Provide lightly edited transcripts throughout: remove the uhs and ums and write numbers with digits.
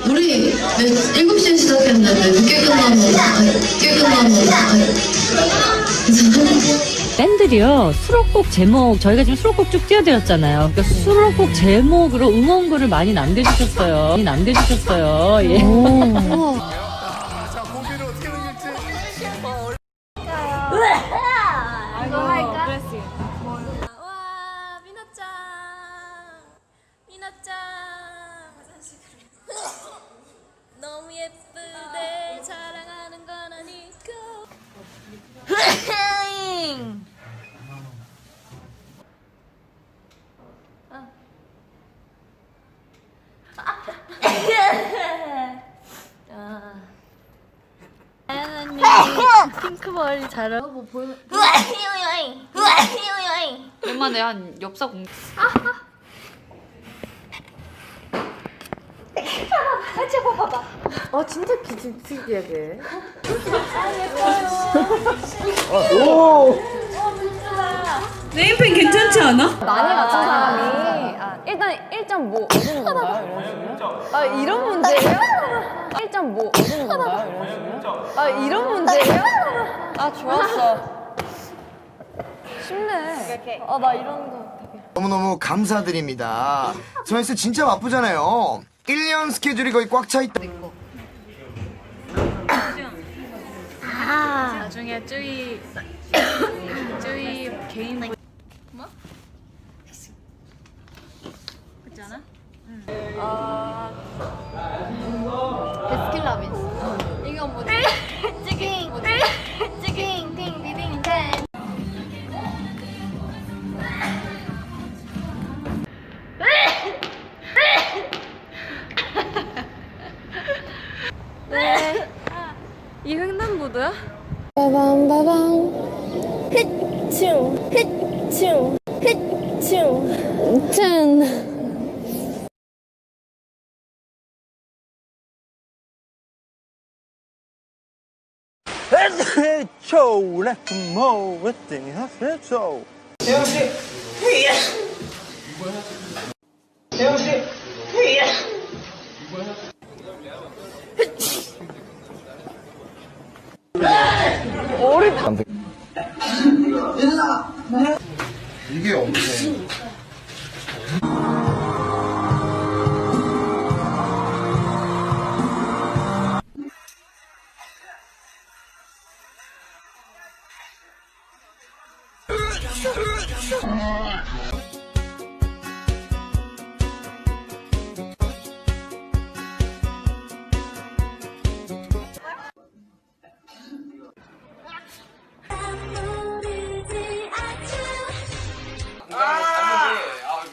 우리 7시에 시작했는데 늦게 끝나면 밴들이요 수록곡 제목 저희가 지금 수록곡 쭉 띄워드렸잖아요. 그러니까 수록곡 제목으로 응원글을 많이 남겨주셨어요. 예. 자, 공개를 어떻게 넘길지. 이거 할까? 와, 미나짱. 너무 예쁘대. 자랑하는 건 아니고. 다현언니 핑크 머리 잘하고 뭐 보이면 얼마나 한 엽사 공. 진짜 특이하게. 네임펜 괜찮지 않아? 많이 맞춘 사람이 일단 1.5 얻는 건가요? 이런 식으로? 이런 문제예요? 1.5 얻는 건가요? 이런 식으로? 이런 문제예요? 좋았어. 쉽네. 나 이런 거 되게. 너무너무 감사드립니다. 저희스 진짜 바쁘잖아요. 1년 스케줄이 거의 꽉 차 있다. 나중에 쯔이 개인 뭐? 그렇지 않아? 베스킨라빈스. 이건 뭐지? 찌깅 띵디딩 땡. 이 횡단보도야? 이게 없네.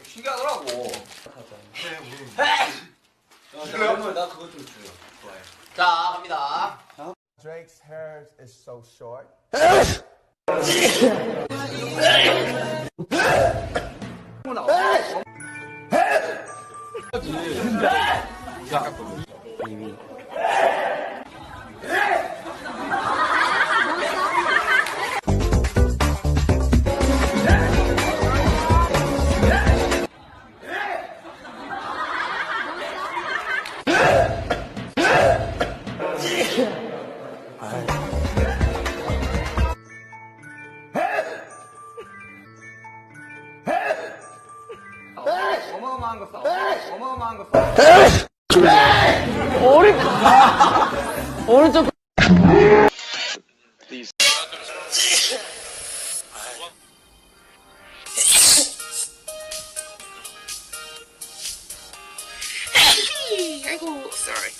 신기하더라고. 그래요? 나 그것 좀 줘요. 좋아요. 자, 갑니다. Drake's hair is so short. 어마어마한 거 써. 어마어마한 거 써. 오른쪽. 아이고, sorry.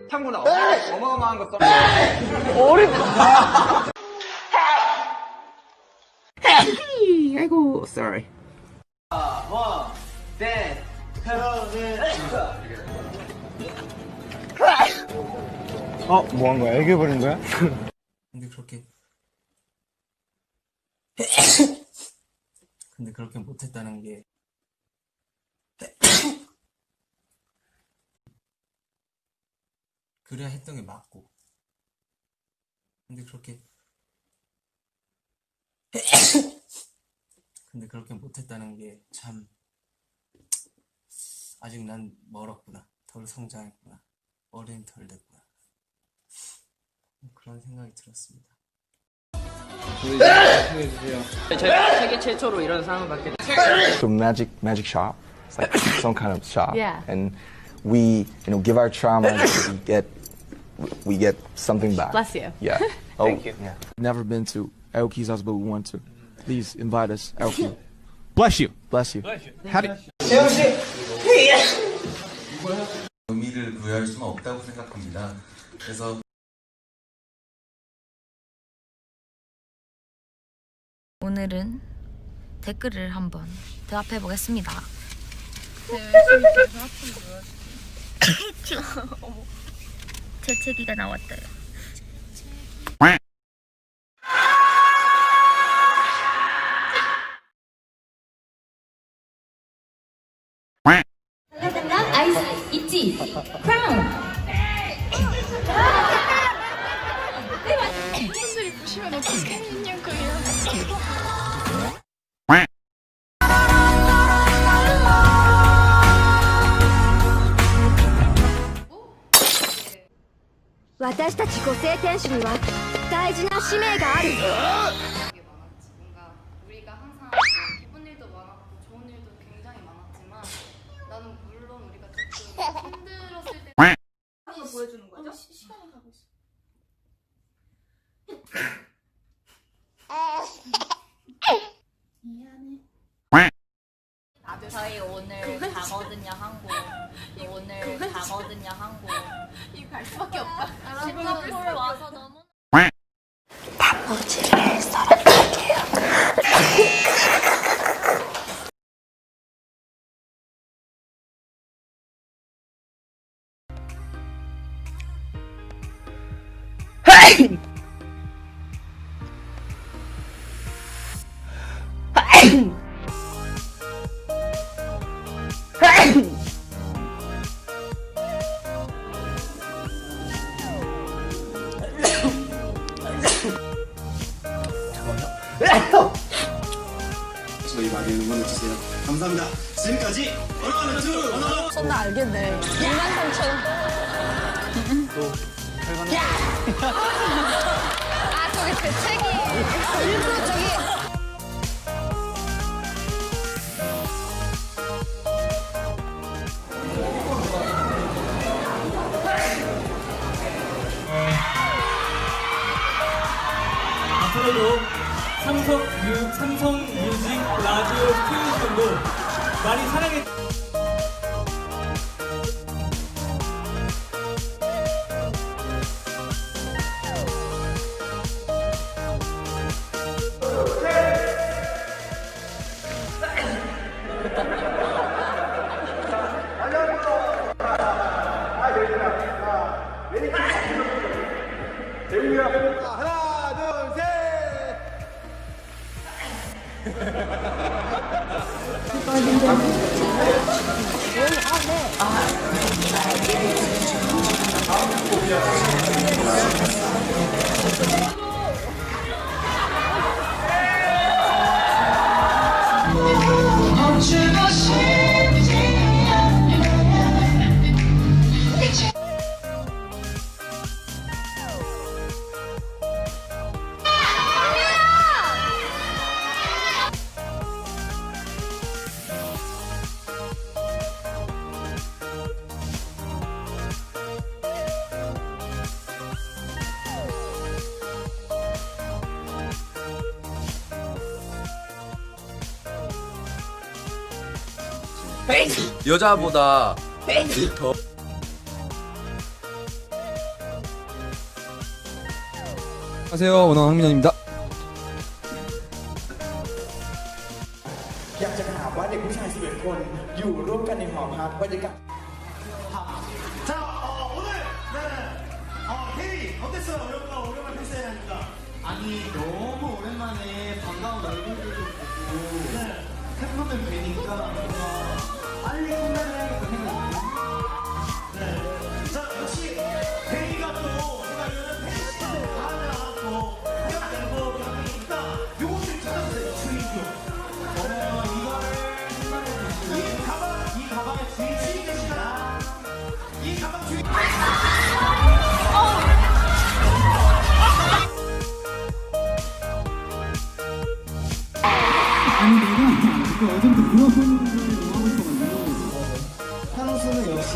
창구나 어마어마한 거 써. 아이고, sorry. 원, 댄스, 뭐 한 거야? 애교 부린 거야? 근데 그렇게 못했다는 게 그래야 했던 게 맞고 근데 그렇게 못했다는 게 참 아직 난 멀었구나. 덜 성장했구나. 어른이 덜 됐구나. 그런 생각이 들었습니다. 세계 최초로 이런 상을 받게 So magic shop. It's like some kind of shop. Yeah. And we, give our trauma, we get something back. Bless you. Yeah. Thank you. Yeah. Never been to Aoki's house, but we want to. Please invite us, Aoki. Bless you. Bless you. How do 의미를 부여할 수는 없다고 생각합니다. 그래서 오늘은 댓글을 한번 대답해 보겠습니다. 재채기가 나왔어요. 아이스 있지? 크라운. 팬들이 보시면 어떡하냐고요.私たち五星天使には大事な使命がある. 뭔가 우리가 항상 기쁜 일도 많았고 좋은 일도 굉장히 많았지만 나는 물론 우리가 조금 힘들었을 때 보여주는 거죠? 시간이 가고 있어. 저희 오늘 가거든요, 한국. 오늘 가거든요, 한국. 이거 갈 수밖에 없다. 싱가포르 와서 너무. 단무지를 썰어볼게요. 저희 많이 응원해주세요. 감사합니다. 지금까지 원어원2 손나 알겠네. 23,000원. 아, 저기 재채기. 일부러 저기. 앞으로도 삼성 뮤직 라디오 스테이션도 많이 사랑해. 하나, 둘, 셋. 여자보다 더 안녕하세요, 원어 황민현입니다. คนอยู่ร่วมกันในหอพักบรรยากาศ 자, 오늘 네, K 어땠어요? 여러분과 오랜만에 팬사인하니까. 아니 너무 오랜만에 반가운 얼굴들도 보고 팬분들 뵈니까 뭔가 빨리 컴백을 해야겠다 생각이 네. 자, 역시 K가 또 제가 이런 팬시즌 하나 또 해야 되는 거 있다. 요것들 찾았어요. 주인공. 이 가방의 주인공이 계시나? 이 가방 주인. 아니 내가 그 어제부터 물어보는 걸 너무 하고 싶어가지고 향수는 역시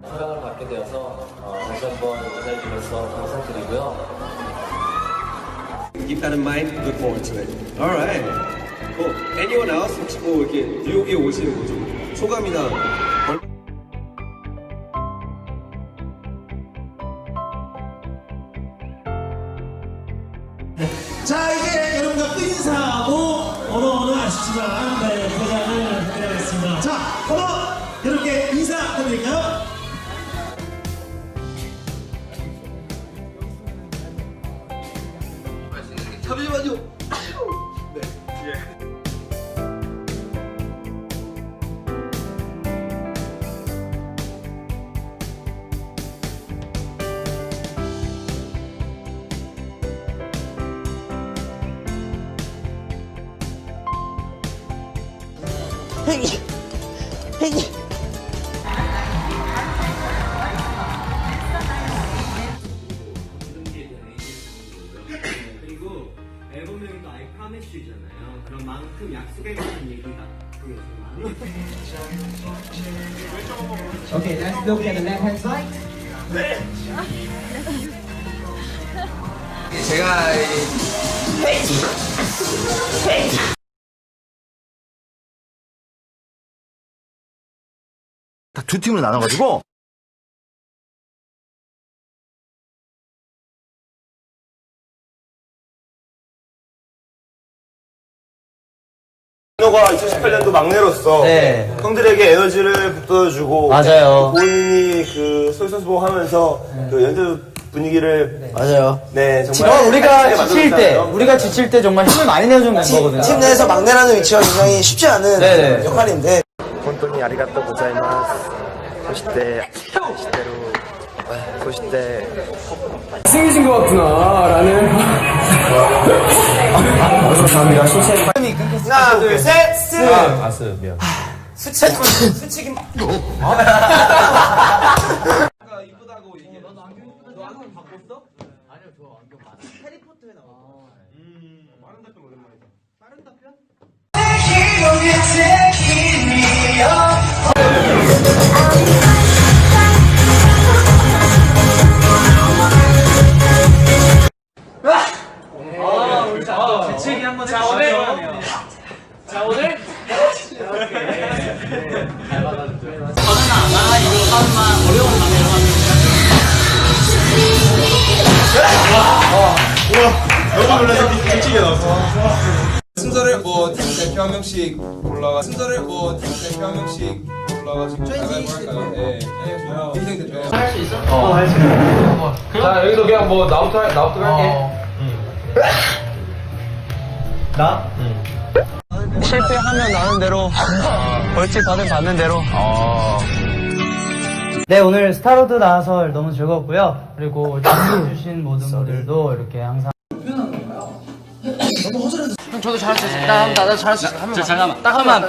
사랑을 받게 되어서 다시 한번 인사드려서 감사드리고요. Keep that in mind. Look forward to it. All right. Cool. Anyone else? 혹시 뭐 이렇게 뉴욕에 오신 좀 소감이나 자, 이제 여러분과 또 인사하고 언어는 아쉽지만 네, 포장을 해드리겠습니다. 자, 언어 여러분께 인사드릴까요? 잠시만요. 네. 그리고 앨범명이 또 I Promise You잖아요. 그런 만큼 약속에 관한 얘기가 Okay, let's look at the left hand side. 제가 다 두 팀으로 나눠가지고 너가 2018년도 막내로서 형들에게 에너지를 북돋아주고 맞아요. 본인이 그 솔선수범하면서 그 연주 분위기를 맞아요. 네 정말 지금 우리가 지칠 때 정말 힘을 많이 내준 멤버거든요. 팀 내에서 막내라는 위치가 굉장히 쉽지 않은 역할인데. 本当にありがとうございますそしてそして 생기신 것 같구나 라는 감사합니다 소세 하나 둘셋 미안. 수치기 이쁘다고 얘기해. 너 안경 바꿨어? 아니요, 저 안경 많아. 해리포터에 나왔어. 빠른 답변 오랜만이다. 빠른 답변? 한 명씩 올라가 순서를 뭐 대표 한 명씩 올라가지고 가위바위보 할까요? 네. 좋아요. 인생 대표. 할 수 있어? 할 수 있어. 자 여기도 그냥 뭐 나부터 할게. 나? 실패하면 나는 대로 벌칙 받는 대로. 네, 오늘 스타로드 나와서 너무 즐거웠고요. 그리고 참여해주신 모든 분들도 이렇게 항상. 저도 잘할 수 있어. 나도 잘할 수 있어. 잠깐만. 딱 한번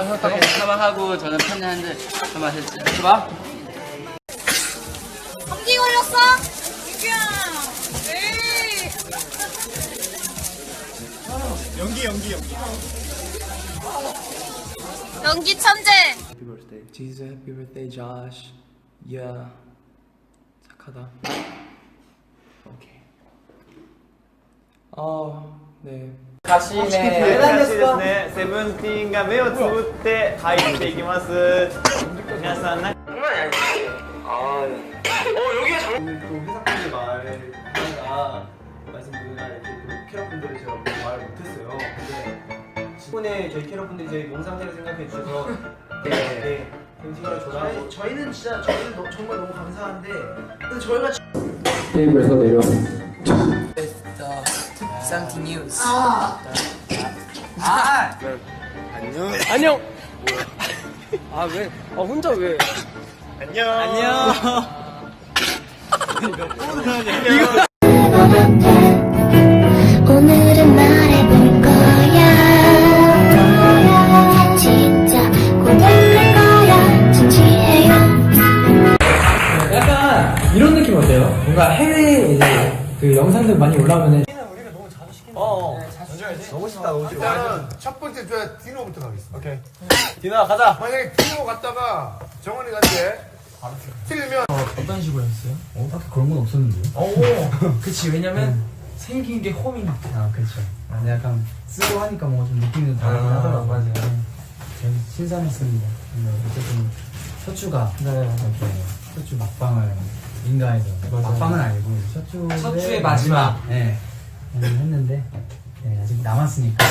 하고 저는 편지하는데 한번 해봐. 감기 걸렸어? 민규야. 에이. 연기. 연기 천재. Happy birthday, Jesus. Happy birthday, Josh. Yeah. 착하다. 오케이. 네. 歌詞ですね。セブンティーンが目をつぶって入っていきます。皆さん、여기가 또 회사분들 말하다가 말씀드리나 이렇게 또 캐럿분들이 제가 말 못했어요. 근데 10분에 저희 캐럿분들이 저희 몸상태를 생각해 주셔서 네, 시간을 줘서 저희는 진짜 정말 너무 감사한데 근데 저희가 테이블에서 내려. Something news. 안녕. 아 왜? 혼자 왜? 안녕. 오늘은 말해볼 거야 진짜 고백할 거야 진지해요 약간 이런 느낌 어때요? 뭔가 해외 이제 그 영상들 많이 올라오면은 너무 쉽다. 일단은 첫 번째 줘야 디노부터 가겠습니다. 오케이. 디노 가자. 만약에 디노 갔다가 정원이가 이제 틀리면 어떤 식으로 했어요? 딱히 그런 건 없었는데요. 그치 왜냐면 생긴 게 홈이니까. 그쵸. 약간 쓰고 하니까 뭔가 좀 느낌이 좀 다르긴 하더라고요. 맞아요. 신선했습니다. 어쨌든 셔츠가 이렇게 셔츠 막방을 인가해서 막방은 아니고 셔츠의 마지막 했는데 아직 남았으니까.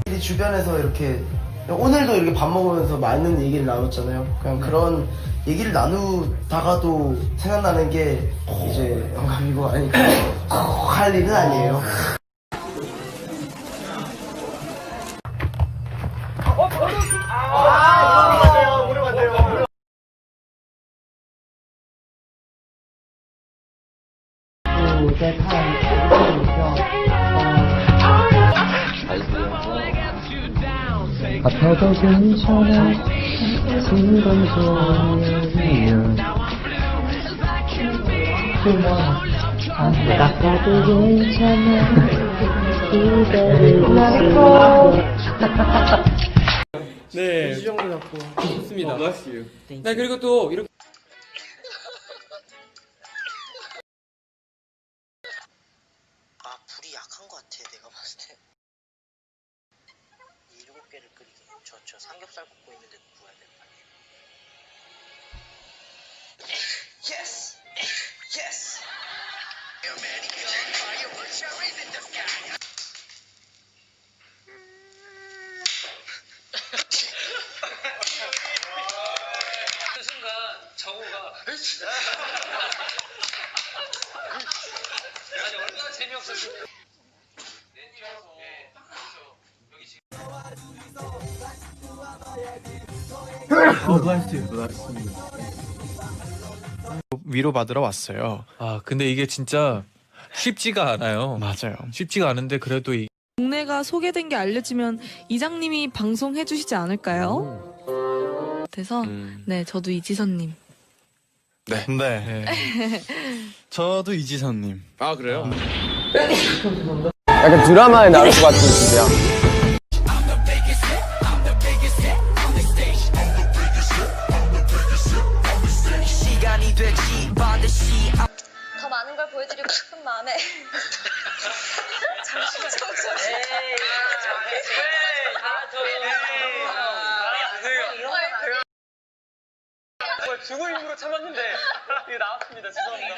이 주변에서 이렇게 오늘도 이렇게 밥 먹으면서 많은 얘기를 나눴잖아요. 그냥 그런 얘기를 나누다가도 생각나는 게 이제 영감이고 아니 꼭 할 일은 아니에요. 아파도 괜찮아. 순간적이면 아파도 괜찮아. 네. 이 정도 잡고 좋습니다. 네 그리고 또 이렇게. 불이 약한 것 같아 내가 봤을 때. 7개를 끓이게. 저 삼겹살 굽고 있는데 구워야 될 거 아니에요. Yes! Yes! 그 순간 정우가 아니 얼마나 재미없었을까. 위로받으러 왔어요. 아, 근데 이게 진짜 쉽지가 않아요. 맞아요. 쉽지가 않은데 그래도 동네가 소개된 게 알려지면 이장님이 방송해 주시지 않을까요? 그래서 네, 저도 이지선님. 네. 저도 이지선님. 아, 그래요? 약간 드라마에 나올 것 같은 진짜. 더 많은 걸 보여드리고 싶은 마음에 잠시만. 죽을 힘으로 참았는데 이게 나왔습니다. 죄송합니다.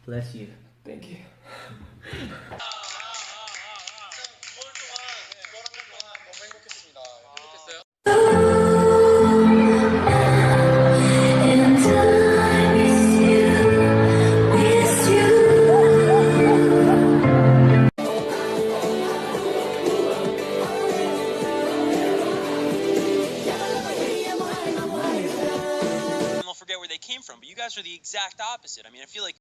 Bless you. Thank you. They'll forget where they came from, but you guys are the exact opposite. I mean, I feel like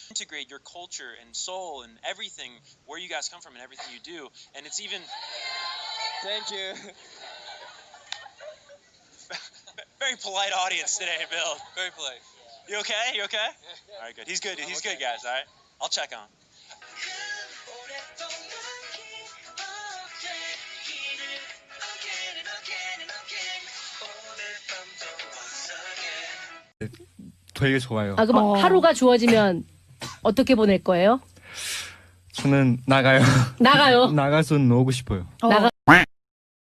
integrate your culture and soul and everything, where you guys come from and everything you do, and it's even... Thank you. Very polite audience today, Bill. Very polite. You okay? You okay? Yeah. All right, good. He's good. He's good, guys. All right. I'll check on him. 되게 좋아요. 아, 그럼 하루가 주어지면 어떻게 보낼 거예요? 저는 나가요. 나가요? 나가서 놀고 싶어요. 나가